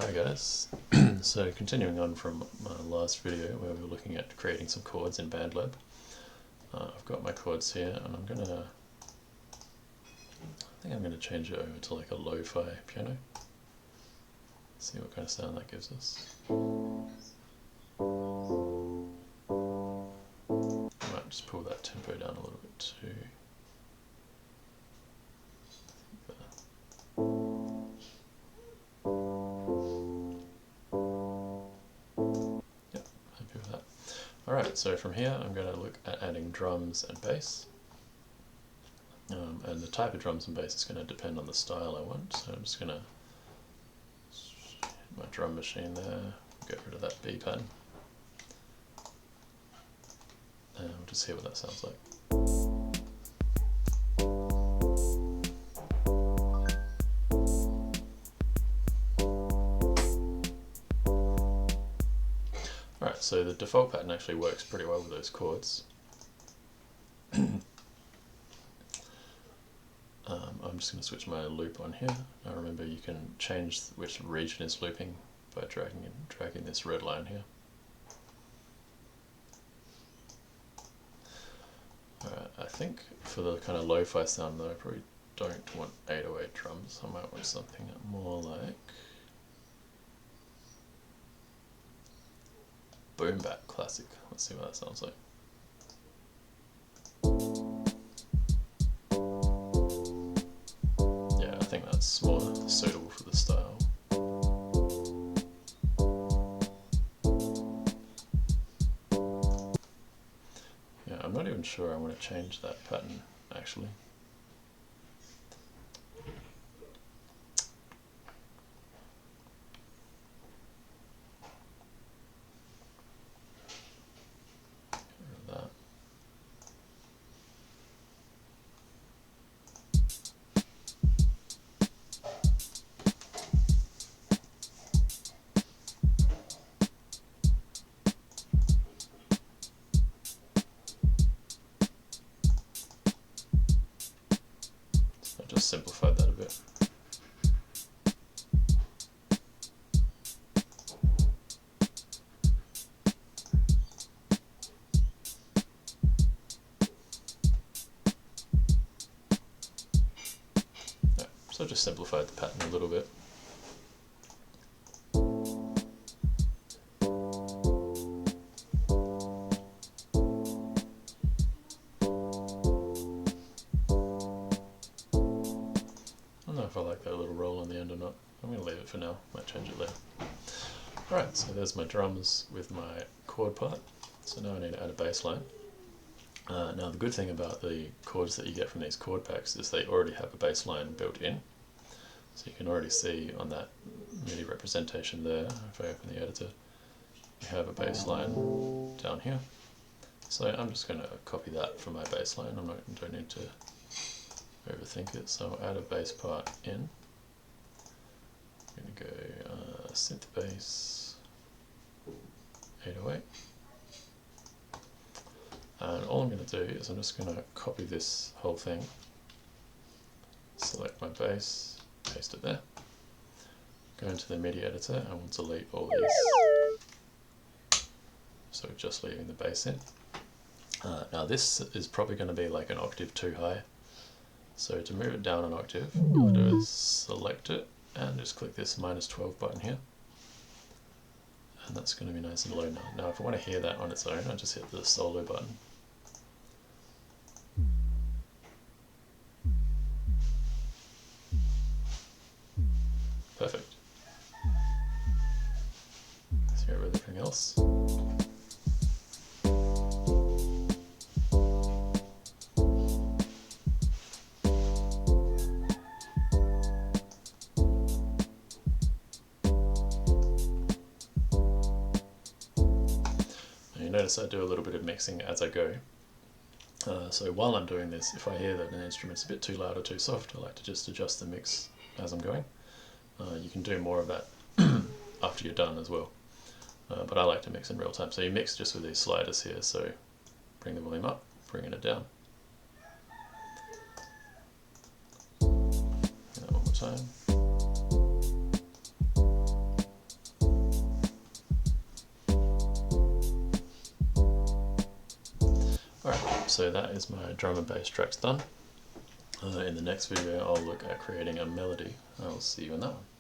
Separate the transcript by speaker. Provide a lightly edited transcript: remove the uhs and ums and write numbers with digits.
Speaker 1: Hi guys. So continuing on from my last video where we were looking at creating some chords in Bandlab. I've got my chords here and I think I'm gonna change it over to like a lo-fi piano. See what kind of sound that gives us. I might just pull that tempo down a little bit too. Alright, so from here I'm going to look at adding drums and bass. And the type of drums and bass is going to depend on the style I want. So I'm just going to hit my drum machine there, get rid of that B pattern. And we'll just hear what that sounds like. Alright, so the default pattern actually works pretty well with those chords. I'm just going to switch my loop on here. Now remember, you can change which region is looping by dragging this red line here. Alright, I think for the kind of lo-fi sound though, I probably don't want 808 drums. I might want something more like boom bap classic. Let's see what that sounds like. Yeah, I think that's more suitable for the style. Yeah, I'm not even sure I want to change that pattern actually. Just simplified that a bit. Yeah, so just simplified the pattern a little bit. I don't know if I like that little roll on the end or not. I'm going to leave it for now, might change it later. Alright, so there's my drums with my chord part. So now I need to add a bass line. Now the good thing about the chords that you get from these chord packs is they already have a bass line built in. So you can already see on that MIDI representation there, if I open the editor, you have a bass line down here. So I'm just going to copy that for my bass line. Don't need to overthink it, so I'll add a bass part in. I'm going to go synth bass 808. And all I'm going to do is I'm just going to copy this whole thing, select my bass, paste it there, go into the MIDI editor and we'll delete all these. So just leaving the bass in. Now this is probably going to be like an octave too high. So to move it down an octave, all I do is select it and just click this -12 button here. And that's going to be nice and low now. Now if I want to hear that on its own, I just hit the solo button. Perfect. Let's hear everything else. Notice I do a little bit of mixing as I go. So while I'm doing this, if I hear that an instrument's a bit too loud or too soft, I like to just adjust the mix as I'm going. You can do more of that after you're done as well. But I like to mix in real time. So you mix just with these sliders here, so bring the volume up, bringing it down. And that one more time. so that is my drum and bass tracks done. In the next video I'll look at creating a melody. I'll see you in that one.